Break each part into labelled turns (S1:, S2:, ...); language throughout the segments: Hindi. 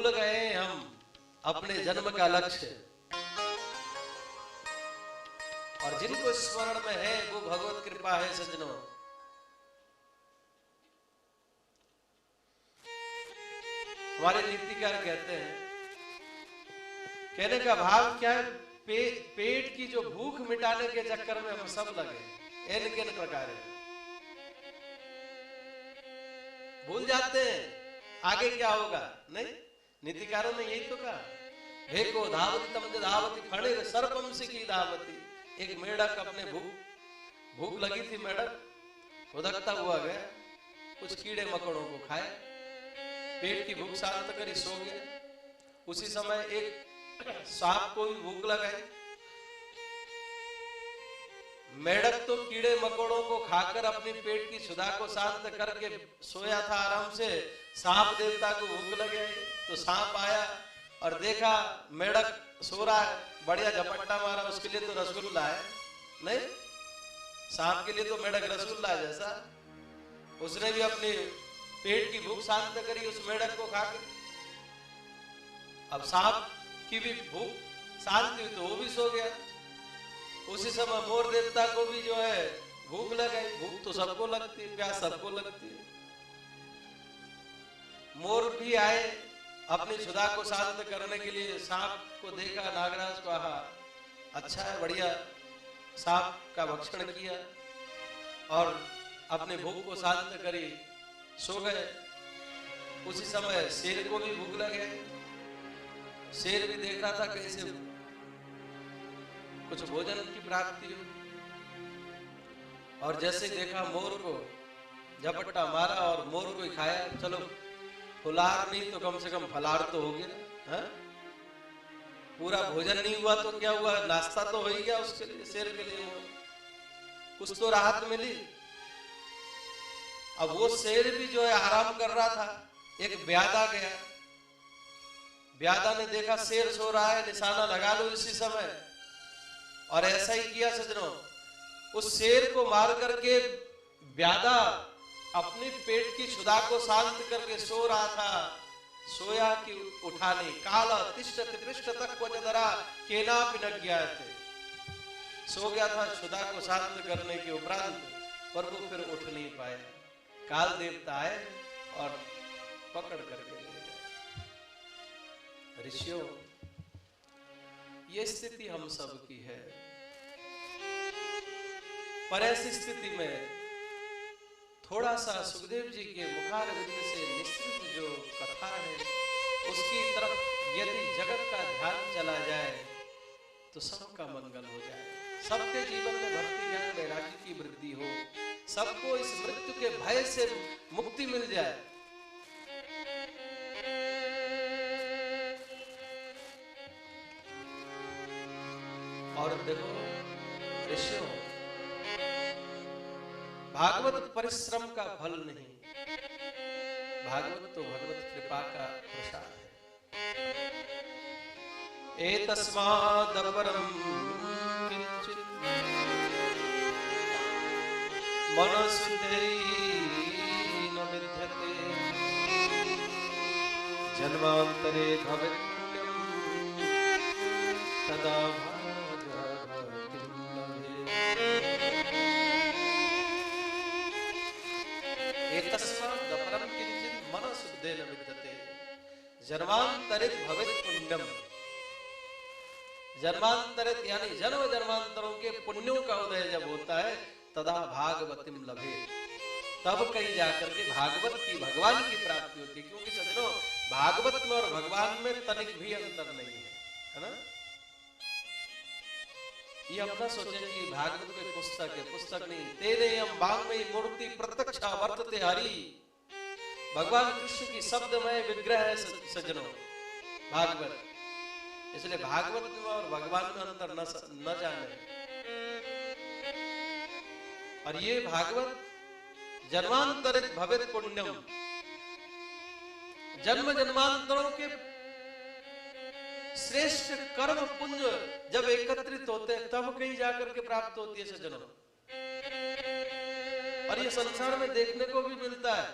S1: भूल गए हम अपने जन्म का लक्ष्य, और जिनको स्मरण में है वो भगवत कृपा है सज्जनों। हमारे नीतिकार कहते हैं, कहने का भाव क्या है, पेट की जो भूख मिटाने के चक्कर में हम सब लगे इन किन प्रकार है, भूल जाते हैं आगे क्या होगा। नहीं, नीतिकारों ने यही तो कहा, भेको धावती तम धावती फणिर सर्पम सिकी धावती। एक मेढक अपने भूख लगी थी, मेढक उधकता हुआ गया, कुछ कीड़े मकोड़ों को खाया, पेट की भूख शांत करी, सो गया। उसी समय एक सांप को भी भूख लगाई। मेढक तो कीड़े मकोड़ों को खाकर अपनी पेट की क्षुधा को शांत करके सोया था आराम से। सांप देवता को भूख लगे तो सांप आया और देखा मेढक सो रहा है, बढ़िया झपट्टा मारा, उसके लिए तो रसगुल्ला है। नहीं, सांप के लिए तो मेढक रसगुल्ला है जैसा। उसने भी अपनी पेट की भूख शांत करी उस मेढक को खा के। अब सांप की भी भूख शांत हुई तो वो भी सो गया। उसी समय मोर देवता को भी जो है भूख लग गई। भूख तो सबको लगती है, प्यास सबको लगती है। मोर भी आए अपनी क्षुधा को शांत करने के लिए। सांप को देखा, नागराज को, आहा अच्छा है, बढ़िया, सांप का भक्षण किया और अपने भूख को शांत करी, सो गए। उसी समय शेर को भी भूख लगे। शेर भी देख रहा था कैसे कुछ भोजन की प्राप्ति हो, और जैसे देखा मोर को, झपट्टा मारा और मोर को ही खाया। चलो फुलार नहीं तो कम से कम फलार तो हो गया, है? पूरा भोजन नहीं हुआ तो क्या हुआ, नाश्ता तो हो ही गया उसके लिए, शेर के लिए कुछ तो राहत मिली। अब वो शेर भी जो है आराम कर रहा था। एक ब्यादा गया, ब्यादा ने देखा शेर सो रहा है, निशाना लगा लो इसी समय, और ऐसा ही किया सज्जनों। उस शेर को मार करके ब्यादा अपनी पेट की क्षुधा को शांत करके सो रहा था। सोया कि उठा नहीं, काला तिष्ठति पृष्ठतः क्वचदरा केनापि न ज्ञायते। सो गया था क्षुधा को शांत करने के उपरांत, पर वो फिर उठ नहीं पाए। काल देवता आए और पकड़ करके ले गए। ऋषियों, ये स्थिति हम सब की है, पर ऐसी स्थिति में थोड़ा सा सुखदेव जी के मुखारविंद से निश्चित जो कथा है उसकी तरफ यदि जगत का ध्यान चला जाए तो सबका मंगल हो जाए, सबके जीवन में भक्ति ज्ञान वैराग्य की वृद्धि हो, सबको इस मृत्यु के भय से मुक्ति मिल जाए। और देखो ऋषियों, भागवत परिश्रम का फल नहीं, भागवत तो भगवत कृपा का प्रसाद है। एतस्मादपरं किंचित् मनसुते न विद्यते जन्मांतरे भवेत् पुण्यं तदा जन्मांतरित भवेत् पुण्यम। जन्मांतरित यानी जन्म जन्मांतरों के पुण्यों का उदय जब होता है तदा भागवतिम लभे, तब कहीं जाकर के भागवत की, भगवान की प्राप्ति होती है। क्योंकि सज्जनों, भागवत में और भगवान में तनिक भी अंतर नहीं है ना। ये अपना सोचें कि भागवत कोई पुस्तक है, पुस्तक नहीं। तेरे हम वाङ्मयी मूर्ति प्रत्यक्षा वर्तते हरि। भगवान कृष्ण की शब्दमय विग्रह है सज्जनों भागवत। इसलिए भागवत में और भगवान में अंतर न जाने। और ये भागवत जन्मांतरित भवेत् पुण्यम, जन्म जन्मांतरों के श्रेष्ठ कर्म पुण्य जब एकत्रित होते हैं तब कहीं जाकर के प्राप्त होती है सज्जनों। और ये संसार में देखने को भी मिलता है।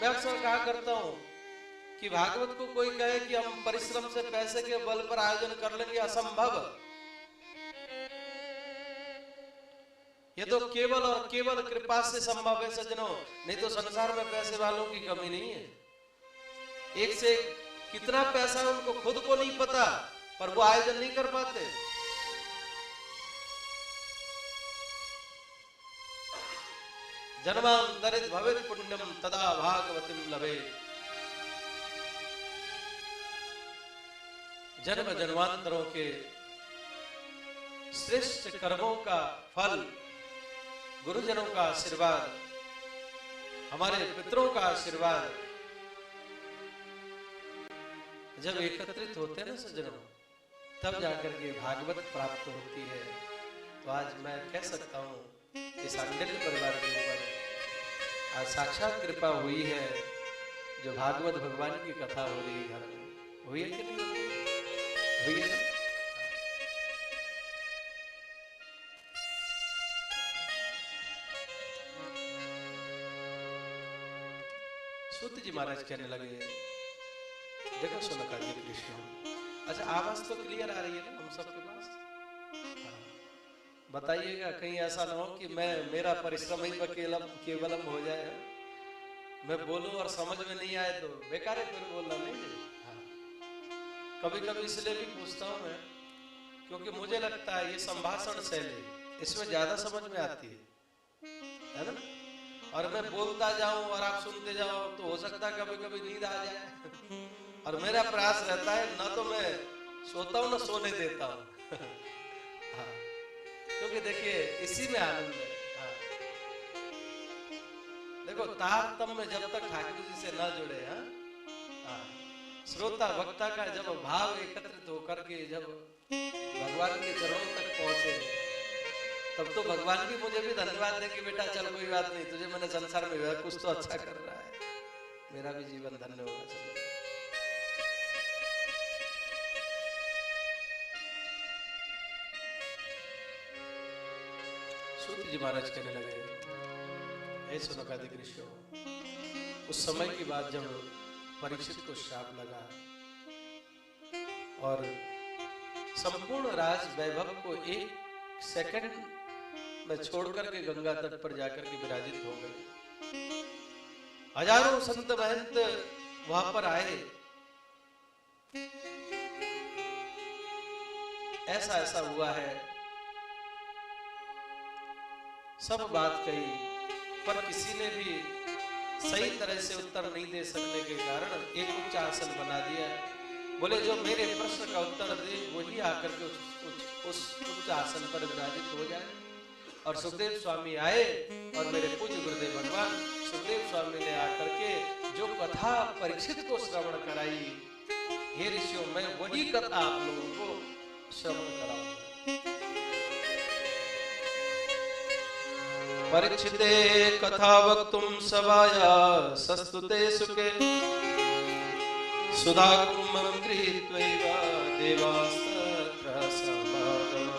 S1: मैं अक्सर कहा करता हूं कि भागवत को कोई कहे कि हम परिश्रम से पैसे के बल पर आयोजन कर लेंगे, असंभव। ये तो केवल और केवल कृपा से संभव है सज्जनों, नहीं तो संसार में पैसे वालों की कमी नहीं है। एक से कितना पैसा है उनको खुद को नहीं पता, पर वो आयोजन नहीं कर पाते। जन्मांतरित भवेत् पुण्यम तदा भागवतीम लभेत्। जन्म जन्मांतरों के श्रेष्ठ कर्मों का फल, गुरुजनों का आशीर्वाद, हमारे पितरों का आशीर्वाद जब एकत्रित होते हैं ना सज्जनों, तब जाकर के भागवत प्राप्त होती है। तो आज मैं कह सकता हूं कि सांडिल्य परिवार के ऊपर आज साक्षात कृपा हुई है, जो भागवत भगवान की कथा हो रही है घर में। हुई है कि नहीं हुई है? सूत जी महाराज कहने लगे, देखो सुनकादि कृष्ण, अच्छा आवाज तो क्लियर आ रही है ना हम सबके पास? बताइएगा कहीं ऐसा ना हो कि मेरा परिश्रम ही केवलम हो जाए, मैं बोलूं और समझ में नहीं आए तो बेकार है, फिर बोलना नहीं। कभी कभी इसलिए भी पूछता हूं मैं, क्योंकि मुझे लगता है ये संभाषण शैली इसमें ज्यादा समझ में आती है ना? और मैं बोलता जाऊं और आप सुनते जाओ तो हो सकता है कभी कभी नींद आ जाए। और मेरा प्रयास रहता है ना तो मैं सोता हूं ना सोने देता हूं। हाँ, क्योंकि देखिए इसी में आनंद है। हाँ, देखो तारतम्य जब तक ठाकुर जी से ना जुड़े, हाँ, श्रोता वक्ता का जब भाव एकत्रित होकर के जब भगवान के चरणों तक पहुंचे, तब तो भगवान भी मुझे भी धन्यवाद दे कि बेटा चल कोई बात नहीं, तुझे मैंने संसार में कुछ तो अच्छा कर रहा है, मेरा भी जीवन धन्य होगा। सूत जी महाराज कहने लगे, हे सुनकादि ऋषियों, उस समय की बात जब परीक्षित को श्राप लगा और संपूर्ण राज वैभव को एक सेकंड में छोड़कर के गंगा तट पर जाकर के विराजित हो गए। हजारों संत महंत वहां पर आए, ऐसा ऐसा हुआ है, सब बात कही, पर किसी ने भी सही तरह से उत्तर नहीं दे सकने के कारण एक उच्च आसन बना दिया। बोले जो मेरे प्रश्न का उत्तर दे वही आकर के उस उच्च आसन पर विराजित हो जाए। और सुखदेव स्वामी आए और मेरे पूज्य गुरुदेव भगवान सुखदेव स्वामी ने आकर के जो कथा परीक्षित को श्रवण कराई, हे ऋषियों मैं वही कथा आप लोगों को श्रवण कराऊंगा। परीक्षिते कथा वक्तुम सभाया सस्तुते सुखे सुधा कुम्भं गृहीत्वैव देवास्तत्र समागमः।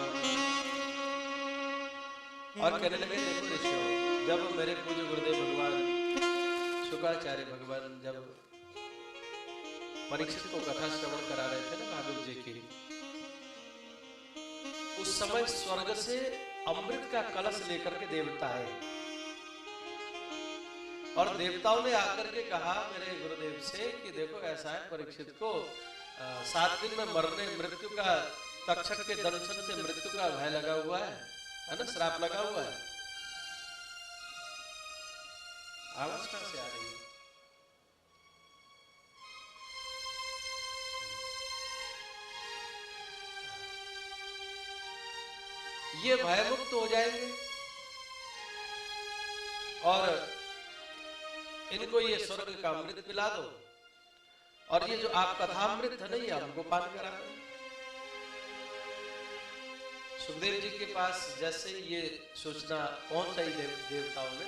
S1: और कहने लगे, देखो ऋषियों, जब मेरे पूज्य गुरुदेव भगवान शुक्राचार्य भगवान जब परीक्षित को कथा श्रवण करा रहे थे ना भागवत जी की, उस समय स्वर्ग से अमृत का कलश लेकर के देवता आए और देवताओं ने आकर के कहा मेरे गुरुदेव से कि देखो ऐसा है, परीक्षित को 7 दिन में मरने, मृत्यु का तक्षक के दंशन से मृत्यु का भय लगा हुआ है ना, श्राप लगा हुआ है। आवाज कहां से आ रही है? ये भयमुक्त हो जाएंगे और इनको ये स्वर्ग का अमृत पिला दो, और ये जो आप कथामृत है ना ये हमको पान करा दो। सुखदेव जी के पास जैसे ये सूचना पहुंच आई देवताओं ने,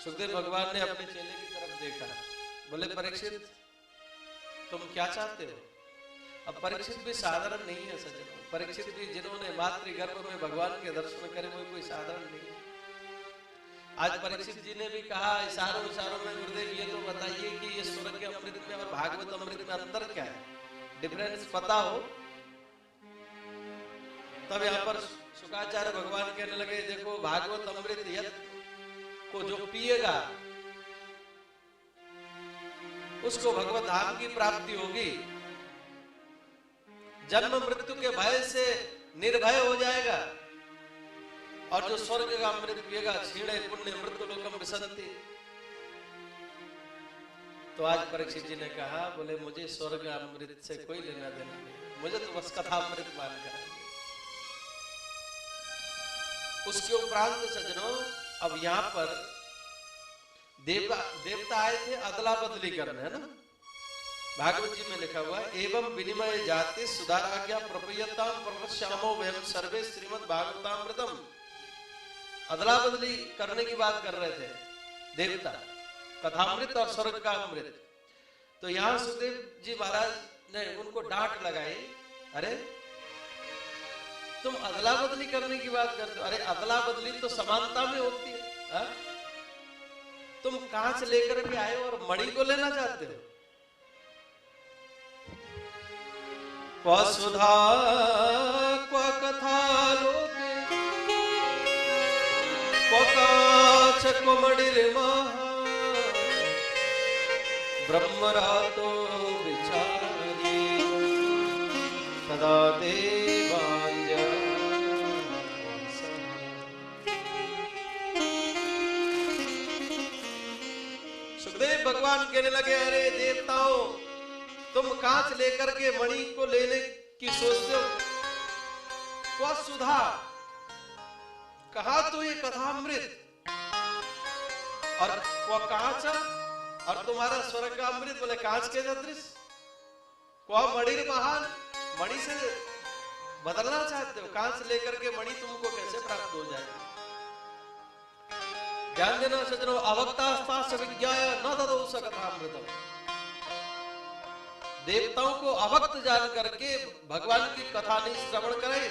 S1: सुखदेव भगवान ने अपने चेले की तरफ देखा, बोले परीक्षित तुम क्या चाहते हो? अब परीक्षित भी साधारण नहीं है सज्जनों, परीक्षित भी जिन्होंने मातृगर्भ में भगवान के दर्शन करे वो कोई साधारण नहीं है। आज परीक्षित जी ने भी कहा इशारों इशारों में, गुरुदेव ये तो बताइए कि ये स्वर्ग के अमृत में और भागवत अमृत में अंतर क्या है, डिफरेंस पता हो। तब यहाँ पर शुकाचार्य भगवान कहने लगे, देखो भागवत अमृत यत को जो पिएगा उसको भगवत धाम की प्राप्ति होगी, जन्म मृत्यु के भय से निर्भय हो जाएगा, और जो स्वर्ग का अमृत पिएगा क्षीणे पुण्य मृत्यु लोकम विसंति। तो आज परीक्षित जी ने कहा, बोले मुझे स्वर्ग अमृत से कोई लेना देना नहीं, मुझे तो बस कथा अमृत मान कराइए। उसके उपरांत सज्जनों, अब यहाँ पर देवता आए थे अदला बदली करने, है ना। भागवत जी में लिखा हुआ, एवं विनिमय जाति सुधाराज्ञा प्रपयताम प्रवश्यामो वयम सर्वे श्रीमद् भागवतामृतम। अदला बदली करने की बात कर रहे थे देवता, कथामृत और स्वर्ग का अमृत। तो यहाँ सुखदेव जी महाराज ने उनको डांट लगाई, अरे तुम अदला बदली करने की बात करते हो, अरे अदला बदली तो समानता में होती है, हा? तुम कांच लेकर के आए और मणि को लेना चाहते हो। क्व सुधा क्व कथा लोके क्व काच क्व मणिर्महा ब्रह्मरातो विचारी सदा देवांज। सुखदेव भगवान कहने लगे, अरे देवताओं, तुम कांच लेकर के मणि को लेने की सोचते हो, क्व सुधा, कहा तो ये कथामृत, और क्व कांच, और तुम्हारा स्वर्ग का अमृत बोले कांच के सदृश, क्व मणिर महान, मणि से बदलना चाहते हो, कांच लेकर के मणि तुमको कैसे प्राप्त हो जाएगी। ध्यान देना सज्जनों, अवक्ता विज्ञाय न ददौ स कथामृतम। देवताओं को अवक्त जान करके भगवान की कथा नहीं श्रवण कराई।